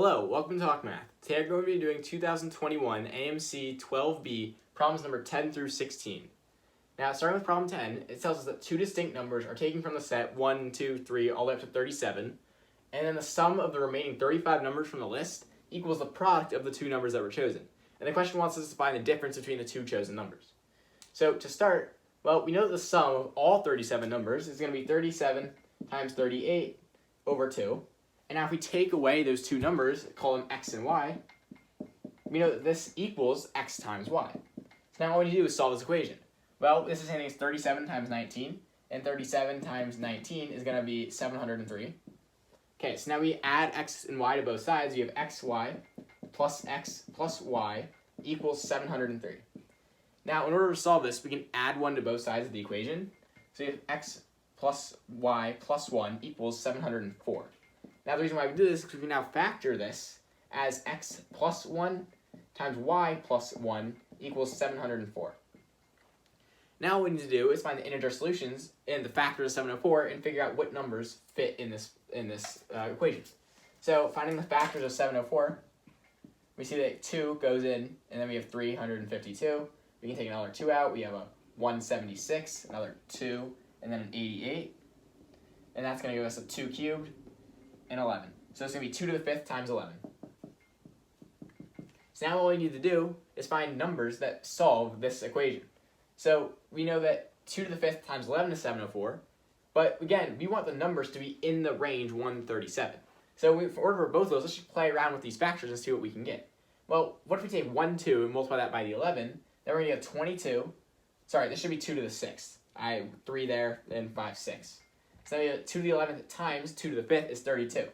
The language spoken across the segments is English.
Hello, welcome to Talk Math. Today we're going to be doing 2021 AMC 12B problems number 10 through 16. Now, starting with problem 10, it tells us that two distinct numbers are taken from the set 1, 2, 3, all the way up to 37, and then the sum of the remaining 35 numbers from the list equals the product of the two numbers that were chosen. And the question wants us to find the difference between the two chosen numbers. So to start, well, we know that the sum of all 37 numbers is going to be 37 times 38 over 2. And now if we take away those two numbers, call them x and y, we know that this equals x times y. So now all we need to do is solve this equation. Well, this is handing us 37 times 19, and 37 times 19 is going to be 703. Okay, so now we add x and y to both sides. You have xy plus x plus y equals 703. Now, in order to solve this, we can add 1 to both sides of the equation. So you have x plus y plus 1 equals 704. Now, the reason why we do this is because we can now factor this as x plus 1 times y plus 1 equals 704. Now, what we need to do is find the integer solutions in the factor of 704 and figure out what numbers fit in this equation. So, finding the factors of 704, we see that 2 goes in, and then we have 352. We can take another 2 out. We have a 176, another 2, and then an 88. And that's going to give us a 2 cubed and 11. So it's going to be 2 to the 5th times 11. So now all we need to do is find numbers that solve this equation. So we know that 2 to the 5th times 11 is 704. But again, we want the numbers to be in the range 137. So in order for both of those, let's just play around with these factors and see what we can get. Well, what if we take 1, 2 and multiply that by the 11? Then we're going to get 22. Sorry, this should be 2 to the 6th. I have 3 there and 5, 6. So now we have 2 to the 11th times 2 to the 5th is 32.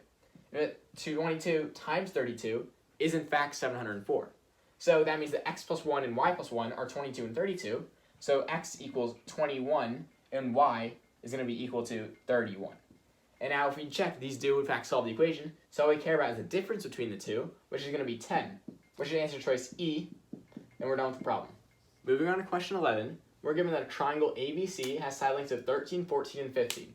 22 times 32 is in fact 704. So that means that x plus 1 and y plus 1 are 22 and 32. So x equals 21 and y is going to be equal to 31. And now if we check, these do in fact solve the equation. So all we care about is the difference between the two, which is going to be 10, which is answer choice E, and we're done with the problem. Moving on to question 11, we're given that a triangle ABC has side lengths of 13, 14, and 15.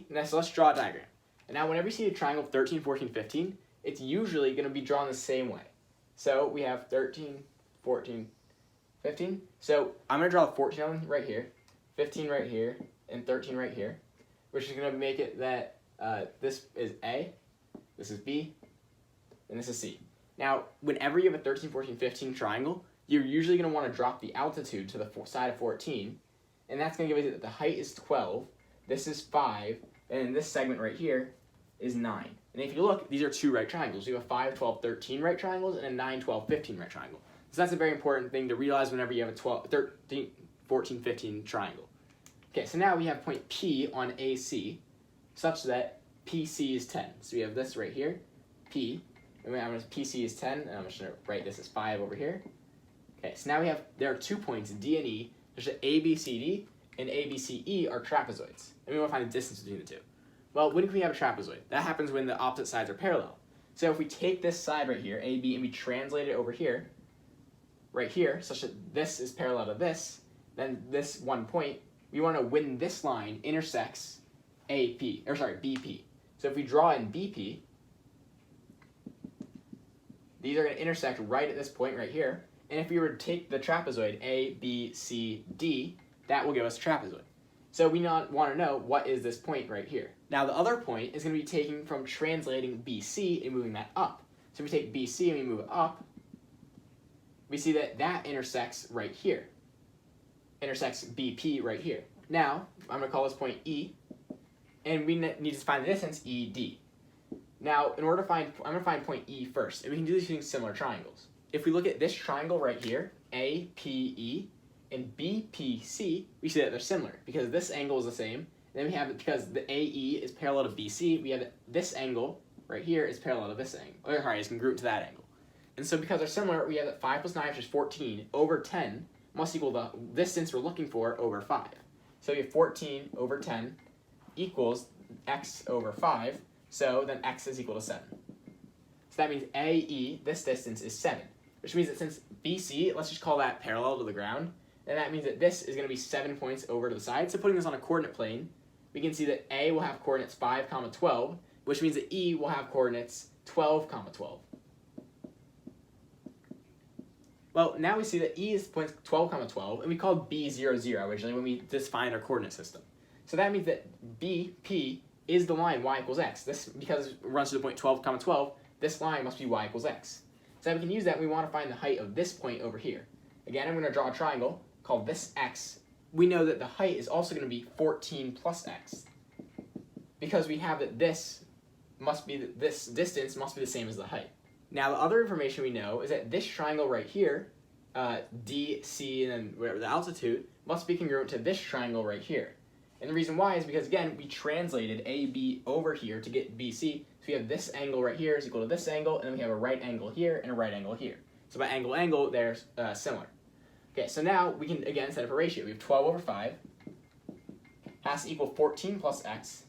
Now, so let's draw a diagram. And now whenever you see a triangle of 13, 14, 15, it's usually going to be drawn the same way. So we have 13, 14, 15. So I'm going to draw the 14 on right here, 15 right here, and 13 right here, which is going to make it that this is A, this is B, and this is C. Now, whenever you have a 13, 14, 15 triangle, you're usually going to want to drop the altitude to the side of 14, and that's going to give you that the height is 12, this is 5, and this segment right here is 9. And if you look, these are two right triangles. You have a 5, 12, 13 right triangles and a 9, 12, 15 right triangle. So that's a very important thing to realize whenever you have a 12, 13, 14, 15 triangle. Okay, so now we have point P on AC such that PC is 10. So we have this right here, P, and PC is 10, and I'm just going to write this as 5 over here. Okay, so now there are 2 points, D and E, such that ABCD and ABCE are trapezoids. And we want to find the distance between the two. Well, when can we have a trapezoid? That happens when the opposite sides are parallel. So if we take this side right here, AB, and we translate it over here, right here, such that this is parallel to this, then this one point, we want to when this line intersects BP. So if we draw in BP, these are going to intersect right at this point right here. And if we were to take the trapezoid A, B, C, D, that will give us a trapezoid. So we want to know what is this point right here. Now the other point is going to be taken from translating BC and moving that up. So if we take BC and we move it up, we see that that intersects right here. Intersects BP right here. Now, I'm going to call this point E, and we need to find the distance ED. Now, in order to find, I'm going to find point E first, and we can do this using similar triangles. If we look at this triangle right here, APE, and BPC, we see that they're similar because this angle is the same. And then we have it because the AE is parallel to BC, we have this angle right here is parallel to this angle. Or sorry, it's congruent to that angle. And so because they're similar, we have that 5 plus 9, which is 14, over 10 must equal the distance we're looking for over 5. So we have 14 over 10 equals x over 5, so then x is equal to 7. So that means AE, this distance, is 7, which means that since BC, let's just call that parallel to the ground, then that means that this is going to be 7 points over to the side. So putting this on a coordinate plane, we can see that A will have coordinates 5, 12, which means that E will have coordinates 12, 12. Well, now we see that E is points 12, 12, and we called B 0, 0 originally when we defined our coordinate system. So that means that BP is the line y equals x. This, because it runs to the point 12, 12, this line must be y equals x. So we can use that when we want to find the height of this point over here. Again, I'm going to draw a triangle, call this x. We know that the height is also going to be 14 plus x, because we have that this distance must be the same as the height. Now, the other information we know is that this triangle right here, D, C, and then whatever the altitude, must be congruent to this triangle right here. And the reason why is because, again, we translated AB over here to get BC. So we have this angle right here is equal to this angle, and then we have a right angle here and a right angle here. So by angle, they're similar. Okay, so now we can, again, set up a ratio. We have 12 over 5 has to equal 14 plus x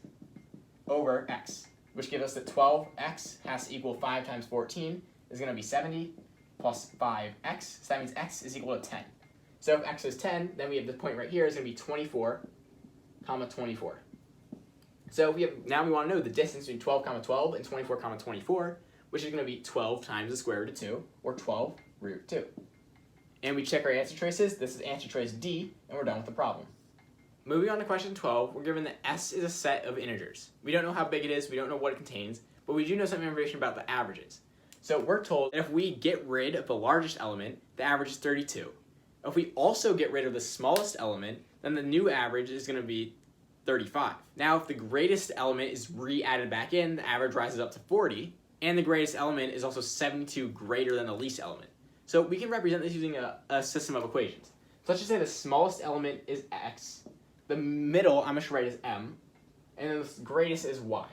over x, which gives us that 12x has to equal 5 times 14 is going to be 70 plus 5x. So that means x is equal to 10. So if x is 10, then we have the point right here is going to be 24, 24. So now we want to know the distance between 12, 12 and 24, 24, which is going to be 12 times the square root of 2, or 12 root 2. And we check our answer choices. This is answer choice D, and we're done with the problem. Moving on to question 12, we're given that S is a set of integers. We don't know how big it is, we don't know what it contains, but we do know some information about the averages. So we're told that if we get rid of the largest element, the average is 32. If we also get rid of the smallest element, then the new average is going to be 35. Now, if the greatest element is re-added back in, the average rises up to 40, and the greatest element is also 72 greater than the least element. So we can represent this using a system of equations. So let's just say the smallest element is x, the middle I'm going to write as m, and then the greatest is y.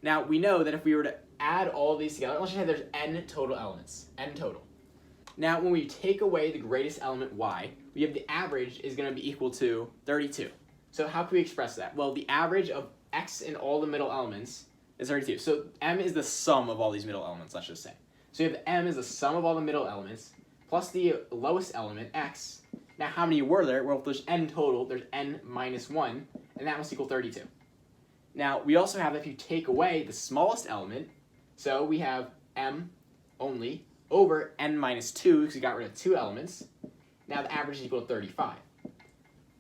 Now, we know that if we were to add all of these together, let's just say there's n total elements, n total. Now, when we take away the greatest element y, we have the average is going to be equal to 32. So how can we express that? Well, the average of x in all the middle elements is 32. So m is the sum of all these middle elements, let's just say. So you have m is the sum of all the middle elements, plus the lowest element, x. Now, how many were there? Well, if there's n total, there's n minus 1, and that must equal 32. Now, we also have, if you take away the smallest element, so we have m only over n minus 2, because we got rid of 2 elements. Now, the average is equal to 35.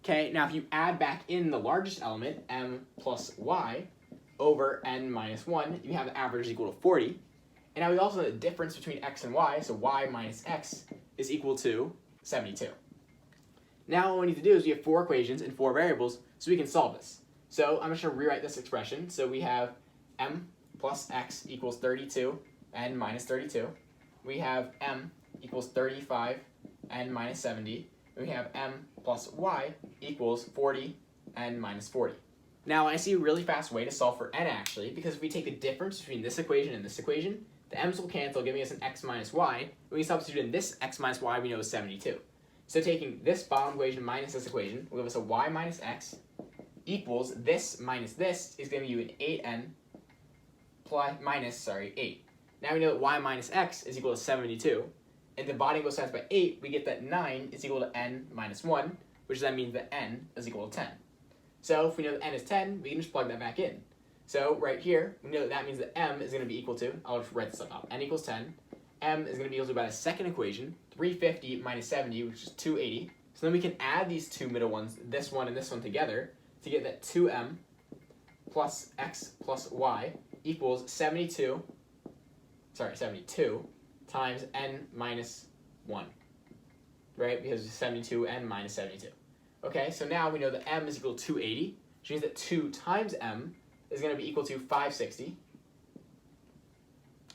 Okay, now if you add back in the largest element, m plus y, over n minus 1, you have the average equal to 40. And now we also know the difference between x and y, so y minus x is equal to 72. Now what we need to do is we have 4 equations and 4 variables, so we can solve this. So I'm just going to rewrite this expression. So we have m plus x equals 32 n minus 32. We have m equals 35 n minus 70. And we have m plus y equals 40 n minus 40. Now I see a really fast way to solve for n actually, because if we take the difference between this equation and this equation, the m's will cancel, giving us an x minus y. When we substitute in this x minus y, we know is 72. So taking this bottom equation minus this equation will give us a y minus x equals this minus this is going to give you an 8. Now we know that y minus x is equal to 72. And dividing both sides by 8, we get that 9 is equal to n minus 1, which then means that n is equal to 10. So if we know that n is 10, we can just plug that back in. So right here, we know that means that m is going to be equal to, I'll just write this up, n equals 10. M is going to be equal to, by the second equation, 350 minus 70, which is 280. So then we can add these two middle ones, this one and this one together, to get that 2m plus x plus y equals 72 times n minus 1, right? Because it's 72n minus 72. Okay, so now we know that m is equal to 280, which means that 2 times m is going to be equal to 560.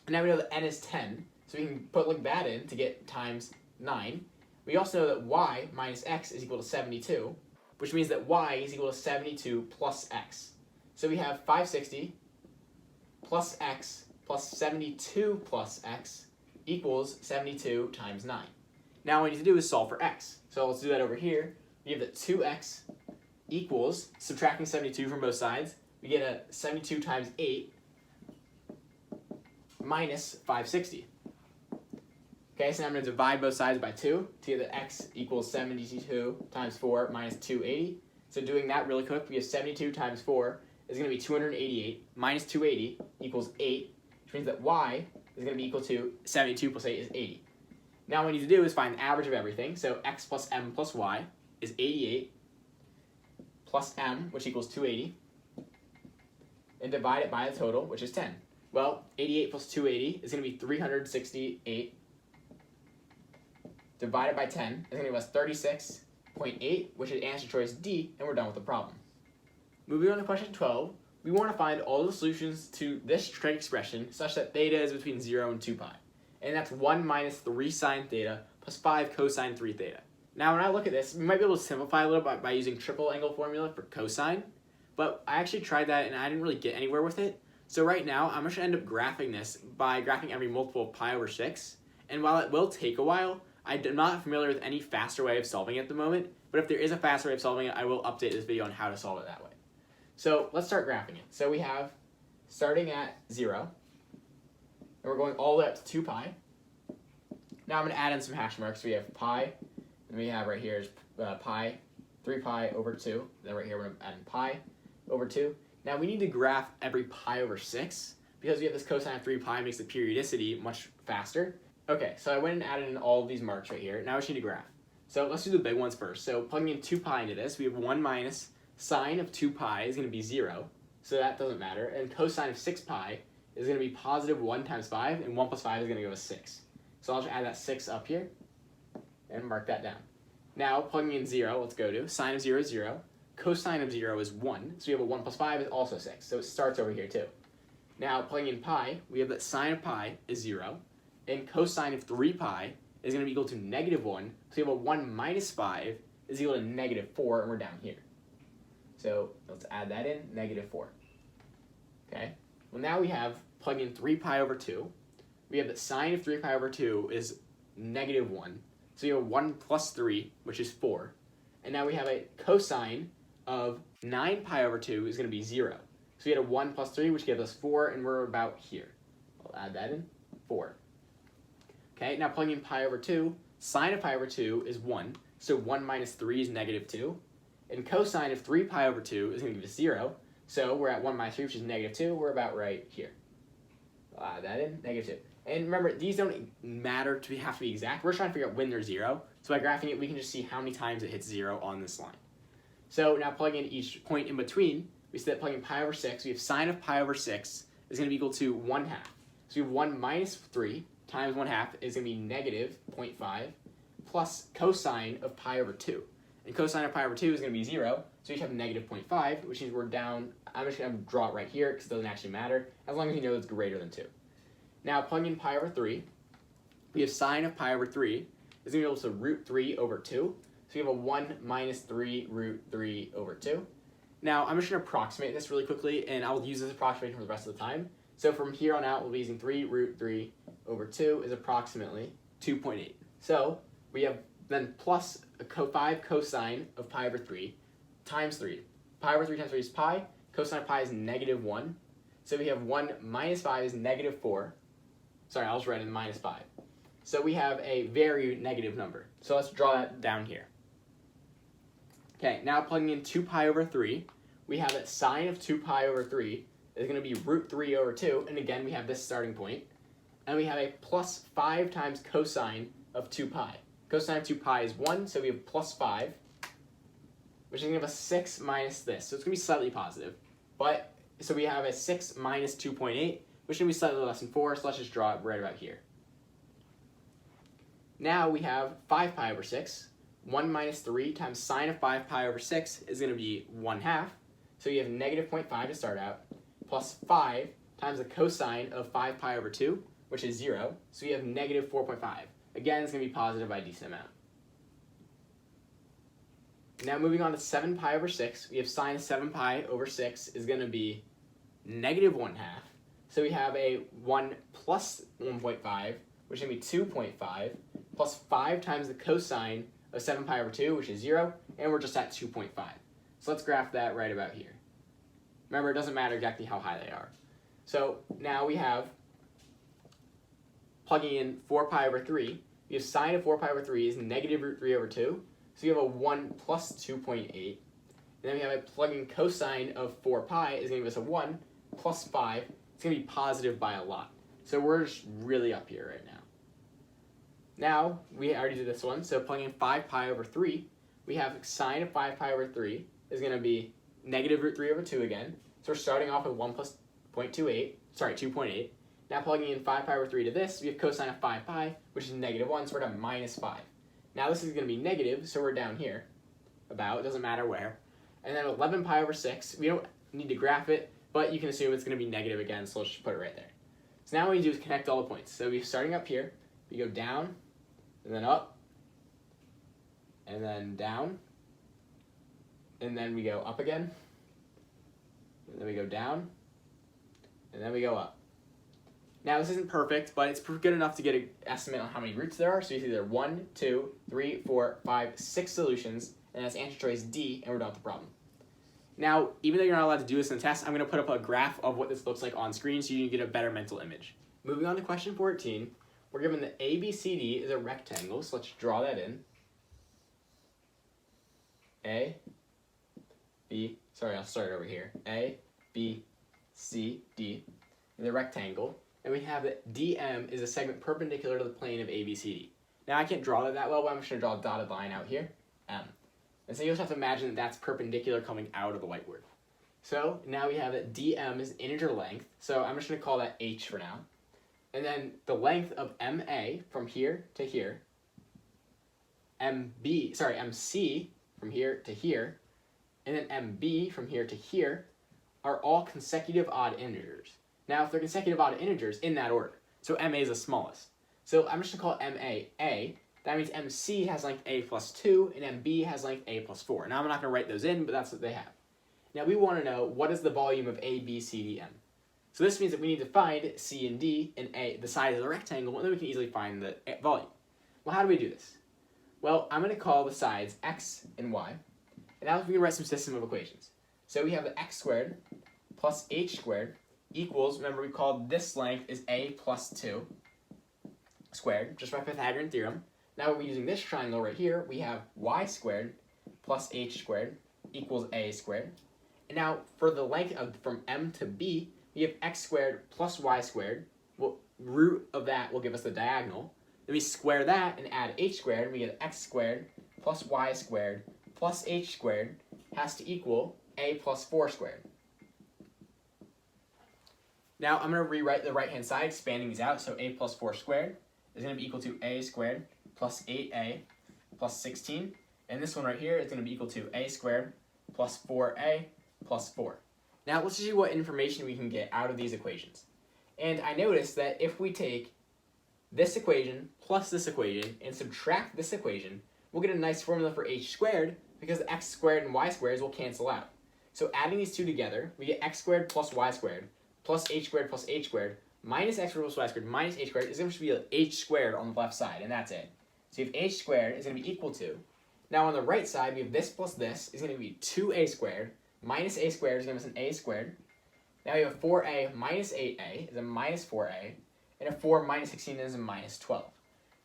And now we know that n is 10, so we can plug that in to get times 9. We also know that y minus x is equal to 72, which means that y is equal to 72 plus x. So we have 560 plus x plus 72 plus x equals 72 times 9. Now what we need to do is solve for x. So let's do that over here. We have that 2x equals, subtracting 72 from both sides, we get a 72 times 8 minus 560. Okay, so now I'm going to divide both sides by 2 to get that x equals 72 times 4 minus 280. So doing that really quick, we have 72 times 4 is going to be 288 minus 280 equals 8, which which means that y is going to be equal to 72 plus 8 is 80. Now what we need to do is find the average of everything. So x plus m plus y is 88 plus m, which equals 280, and divide it by the total, which is 10. Well, 88 plus 280 is going to be 368 divided by 10 is going to give us 36.8, which is answer choice D, and we're done with the problem. Moving on to question 12, we want to find all the solutions to this trig expression such that theta is between 0 and 2 pi. And that's 1 minus 3 sine theta plus 5 cosine 3 theta. Now when I look at this, we might be able to simplify a little bit by using triple angle formula for cosine, but I actually tried that and I didn't really get anywhere with it. So right now, I'm just going to end up graphing this by graphing every multiple of pi over 6. And while it will take a while, I'm not familiar with any faster way of solving it at the moment, but if there is a faster way of solving it, I will update this video on how to solve it that way. So let's start graphing it. So we have starting at 0, and we're going all the way up to 2 pi. Now I'm going to add in some hash marks. We have pi, and we have right here is pi, 3 pi over 2. Then right here we're going to add in pi over 2. Now we need to graph every pi over 6, because we have this cosine of 3 pi makes the periodicity much faster. Okay, so I went and added in all of these marks right here. Now we just need to graph. So let's do the big ones first. So plugging in 2 pi into this, we have 1 minus sine of 2 pi is going to be 0, so that doesn't matter. And cosine of 6 pi is going to be positive 1 times 5, and 1 plus 5 is going to give us 6. So I'll just add that 6 up here and mark that down. Now plugging in 0, let's go to sine of 0 is 0. Cosine of 0 is 1, so we have a 1 plus 5 is also 6, so it starts over here too. Now plugging in pi, we have that sine of pi is 0, and cosine of 3 pi is going to be equal to negative 1, so we have a 1 minus 5 is equal to negative 4, and we're down here. So let's add that in, negative 4. Okay, well now we have plug in 3 pi over 2. We have that sine of 3 pi over 2 is negative 1, so we have 1 plus 3, which is 4. And now we have a cosine of 9 pi over 2 is going to be 0. So we had a 1 plus 3, which gives us 4, and we're about here. I'll add that in, 4. Okay, now plugging in pi over 2, sine of pi over 2 is 1, so 1 minus 3 is negative 2. And cosine of 3 pi over 2 is going to give us 0, so we're at 1 minus 3, which is negative 2. We're about right here. I'll add that in, negative 2. And remember, these don't matter to have to be exact. We're trying to figure out when they're 0. So by graphing it, we can just see how many times it hits 0 on this line. So now plugging in each point in between, we see that plugging pi over 6, we have sine of pi over 6 is going to be equal to 1/2. So we have 1 minus 3 times 1/2 is going to be negative 0.5 plus cosine of pi over 2. And cosine of pi over 2 is going to be 0, so we should have negative 0.5, which means we're down. I'm just going to draw it right here because it doesn't actually matter, as long as you know it's greater than 2. Now plugging in pi over 3, we have sine of pi over 3 is going to be equal to root 3 over 2. So we have a 1 minus 3 root 3 over 2. Now I'm just going to approximate this really quickly, and I'll use this approximation for the rest of the time. So from here on out, we'll be using 3 root 3 over 2 is approximately 2.8. So we have then plus a 5 cosine of pi over 3 times 3. Pi over 3 times 3 is pi. Cosine of pi is negative 1. So we have 1 minus 5 is negative 4. Sorry, I'll just write in minus 5. So we have a very negative number. So let's draw that down here. Okay, now plugging in 2 pi over 3, we have that sine of 2 pi over 3 is going to be root 3 over 2. And again, we have this starting point. And we have a plus 5 times cosine of 2 pi. Cosine of 2 pi is 1, so we have plus 5, which is going to give us 6 minus this. So it's going to be slightly positive. But, so we have a 6 minus 2.8, which is going to be slightly less than 4, so let's just draw it right about here. Now we have 5 pi over 6. 1 minus 3 times sine of 5 pi over 6 is going to be 1/2. So you have negative 0.5 to start out, plus 5 times the cosine of 5 pi over 2, which is 0. So you have negative 4.5. Again, it's going to be positive by a decent amount. Now moving on to 7 pi over 6, we have sine of 7 pi over 6 is going to be negative 1/2. So we have a 1 plus 1.5, which is going to be 2.5, plus 5 times the cosine of 7 pi over 2, which is 0, and we're just at 2.5. So let's graph that right about here. Remember, it doesn't matter exactly how high they are. So now we have, plugging in 4 pi over 3, we have sine of 4 pi over 3 is negative root 3 over 2, so we have a 1 plus 2.8, and then we have a plugging cosine of 4 pi is going to give us a 1 plus 5, it's going to be positive by a lot. So we're just really up here right now. Now, we already did this one, so plugging in 5 pi over 3, we have sine of 5 pi over 3 is going to be negative root 3 over 2 again. So we're starting off with 1 plus 2.8. Now plugging in 5 pi over 3 to this, we have cosine of 5 pi, which is negative 1, so we're at minus 5. Now this is going to be negative, so we're down here, about, it doesn't matter where. And then 11 pi over 6, we don't need to graph it, but you can assume it's going to be negative again, so let's just put it right there. So now what we do is connect all the points. So we're starting up here, we go down, and then up, and then down, and then we go up again, and then we go down, and then we go up. Now this isn't perfect, but it's good enough to get an estimate on how many roots there are. So you see there are 1, 2, 3, 4, 5, 6 solutions, and that's answer choice D, and we're done with the problem. Now, even though you're not allowed to do this in the test, I'm going to put up a graph of what this looks like on screen so you can get a better mental image. Moving on to question 14, we're given that ABCD is a rectangle, so let's draw that in. I'll start over here. A, B, C, D is a rectangle, and we have that DM is a segment perpendicular to the plane of ABCD. Now, I can't draw that well, but I'm just going to draw a dotted line out here, M. And so you just have to imagine that that's perpendicular coming out of the whiteboard. So now we have that DM is integer length, so I'm just going to call that H for now. And then the length of MA from here to here, MC from here to here, and then MB from here to here are all consecutive odd integers. Now, if they're consecutive odd integers in that order, so MA is the smallest. So I'm just going to call MA A. That means MC has length A plus 2, and MB has length A plus 4. Now, I'm not going to write those in, but that's what they have. Now, we want to know what is the volume of A, B, C, D, M. So this means that we need to find C and D and A, the size of the rectangle, and then we can easily find the volume. Well, how do we do this? Well, I'm going to call the sides X and Y, and now we can write some system of equations. So we have the X squared plus H squared equals, remember we called this length is A plus 2 squared, just by Pythagorean theorem. Now we're using this triangle right here, we have Y squared plus H squared equals A squared. And now for the length from M to B, we have X squared plus Y squared. Well, root of that will give us the diagonal. Then we square that and add H squared, and we get X squared plus Y squared plus H squared has to equal A plus 4 squared. Now I'm going to rewrite the right-hand side, expanding these out. So A plus 4 squared is going to be equal to A squared plus 8A plus 16. And this one right here is going to be equal to A squared plus 4A plus 4. Now let's see what information we can get out of these equations. And I noticed that if we take this equation plus this equation and subtract this equation, we'll get a nice formula for H squared because the X squared and Y squares will cancel out. So adding these two together, we get X squared plus Y squared plus H squared minus X squared plus Y squared minus H squared is going to be H squared on the left side, and that's it. So you have H squared is going to be equal to, now on the right side, we have this plus this is going to be 2A squared minus A squared is going to give us an A squared. Now we have 4A minus 8A is a minus 4A, and a 4 minus 16 is a minus 12.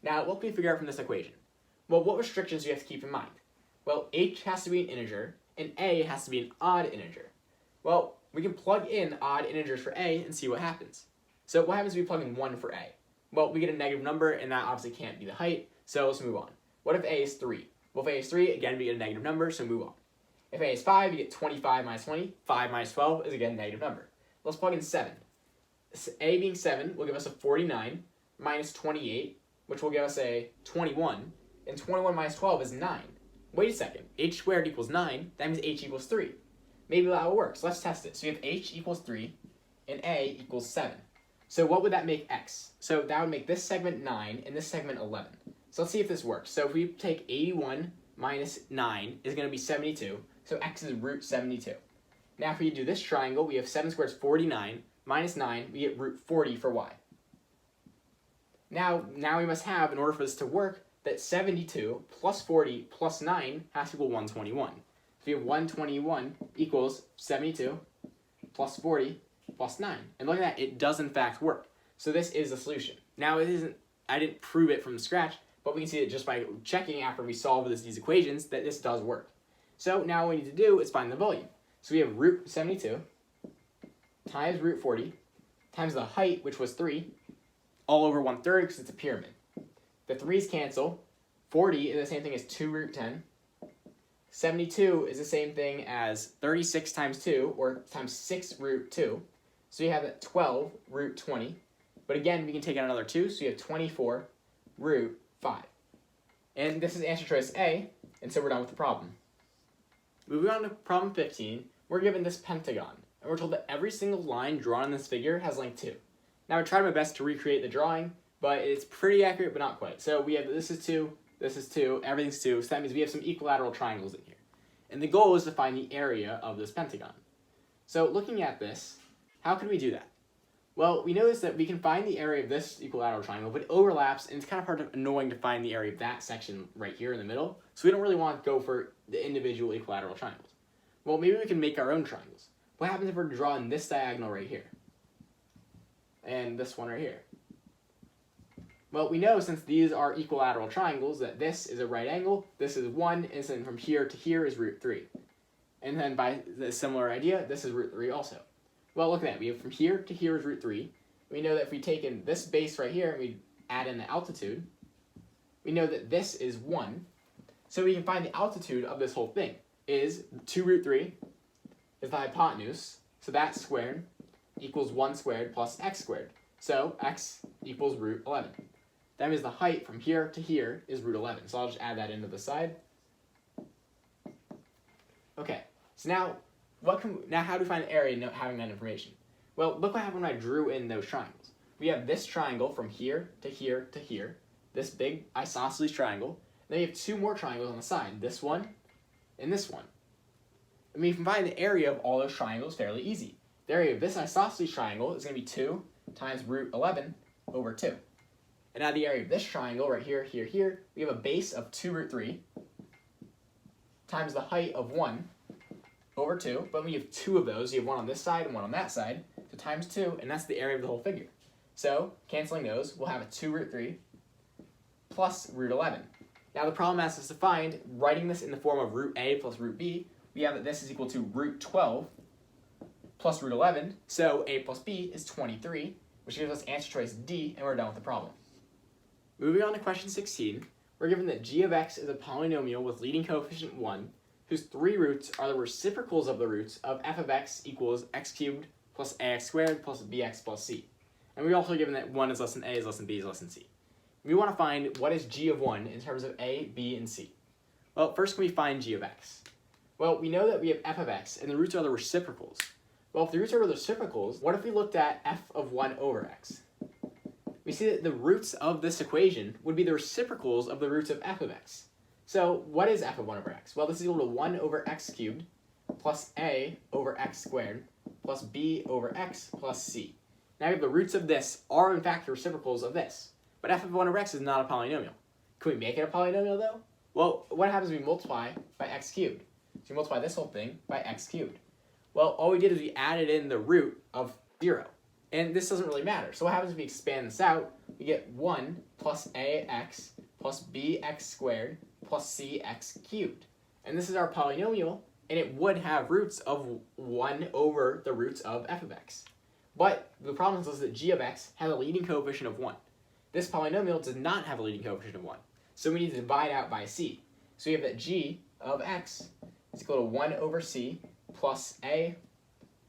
Now, what can we figure out from this equation? Well, what restrictions do you have to keep in mind? Well, H has to be an integer, and A has to be an odd integer. Well, we can plug in odd integers for A and see what happens. So what happens if we plug in 1 for A? Well, we get a negative number, and that obviously can't be the height, so let's move on. What if A is 3? Well, if A is 3, again, we get a negative number, so move on. If A is 5, you get 25 minus 20. 5 minus 12 is, again, a negative number. Let's plug in 7. A being 7 will give us a 49 minus 28, which will give us a 21, and 21 minus 12 is 9. Wait a second, H squared equals 9, that means H equals 3. Maybe that will work, so let's test it. So we have H equals 3, and A equals 7. So what would that make X? So that would make this segment 9, and this segment 11. So let's see if this works. So if we take 81 minus 9 is going to be 72, so X is root 72. Now if we do this triangle, we have 7 squared is 49, minus 9, we get root 40 for Y. Now we must have, in order for this to work, that 72 plus 40 plus 9 has to equal 121. So we have 121 equals 72 plus 40 plus 9. And look at that, it does in fact work. So this is the solution. Now I didn't prove it from scratch, but we can see it just by checking after we solve these equations that this does work. So now what we need to do is find the volume. So we have root 72 times root 40 times the height, which was 3, all over 1/3 because it's a pyramid. The 3's cancel. 40 is the same thing as 2 root 10. 72 is the same thing as 36 times 2, or times 6 root 2. So you have that 12 root 20. But again, we can take out another 2, so you have 24 root 5. And this is answer choice A, and so we're done with the problem. Moving on to problem 15, we're given this pentagon, and we're told that every single line drawn in this figure has length 2. Now I tried my best to recreate the drawing, but it's pretty accurate, but not quite. So we have this is 2, this is 2, everything's 2, so that means we have some equilateral triangles in here. And the goal is to find the area of this pentagon. So looking at this, how can we do that? Well, we notice that we can find the area of this equilateral triangle, but it overlaps, and it's kind of hard and annoying to find the area of that section right here in the middle, so we don't really want to go for the individual equilateral triangles. Well, maybe we can make our own triangles. What happens if we're drawing this diagonal right here? And this one right here? Well, we know since these are equilateral triangles that this is a right angle, this is 1, and then from here to here is root 3. And then by the similar idea, this is root 3 also. Well, look at that. We have from here to here is root 3. We know that if we take in this base right here and we add in the altitude, we know that this is 1. So we can find the altitude of this whole thing is 2 root 3 is the hypotenuse. So that squared equals 1 squared plus x squared. So x equals root 11. That means the height from here to here is root 11. So I'll just add that into the side. Okay, so now how do we find the area having that information? Well, look what happened when I drew in those triangles. We have this triangle from here to here to here, this big isosceles triangle, and then you have 2 more triangles on the side, this one and this one. And we can find the area of all those triangles fairly easy. The area of this isosceles triangle is going to be 2 times root 11 over 2. And now the area of this triangle right here, here, here, we have a base of 2 root 3 times the height of 1 over 2, but when you have 2 of those, you have one on this side and one on that side, so times 2, and that's the area of the whole figure. So, canceling those, we'll have a 2 root 3 plus root 11. Now the problem asks us to find, writing this in the form of root A plus root B, we have that this is equal to root 12 plus root 11, so A plus B is 23, which gives us answer choice D, and we're done with the problem. Moving on to question 16, we're given that g of x is a polynomial with leading coefficient 1, whose 3 roots are the reciprocals of the roots of f of x equals x cubed plus ax squared plus bx plus c. And we're also given that 1 is less than a is less than b is less than c. We want to find what is g of 1 in terms of a, b, and c. Well, first can we find g of x? Well, we know that we have f of x, and the roots are the reciprocals. Well, if the roots are the reciprocals, what if we looked at f of 1 over x? We see that the roots of this equation would be the reciprocals of the roots of f of x. So what is f of 1 over x? Well, this is equal to 1 over x cubed plus a over x squared plus b over x plus c. Now we have the roots of this are in fact the reciprocals of this. But f of 1 over x is not a polynomial. Can we make it a polynomial though? Well, what happens if we multiply by x cubed? So we multiply this whole thing by x cubed. Well, all we did is we added in the root of 0. And this doesn't really matter. So what happens if we expand this out? We get 1 plus ax plus bx squared plus cx cubed. And this is our polynomial, and it would have roots of 1 over the roots of f of x. But the problem is that g of x has a leading coefficient of 1. This polynomial does not have a leading coefficient of 1. So we need to divide out by c. So we have that g of x is equal to 1 over c plus a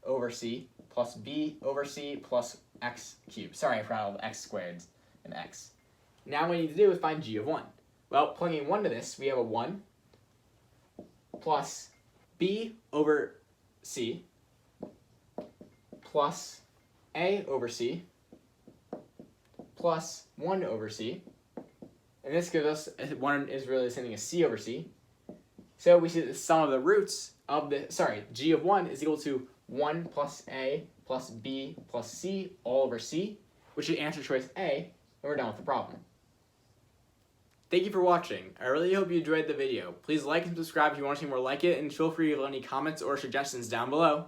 over c plus b over c plus x cubed. Sorry, I forgot all the x squareds and x. Now what we need to do is find g of 1. Well, plugging 1 to this, we have a 1 plus b over c plus a over c plus 1 over c. And this gives us, 1 is really the same thing as c over c. So we see that the sum of the roots of g of 1 is equal to 1 plus a plus b plus c all over c, which is answer choice A, and we're done with the problem. Thank you for watching. I really hope you enjoyed the video. Please like and subscribe if you want to see more like it, and feel free to leave any comments or suggestions down below.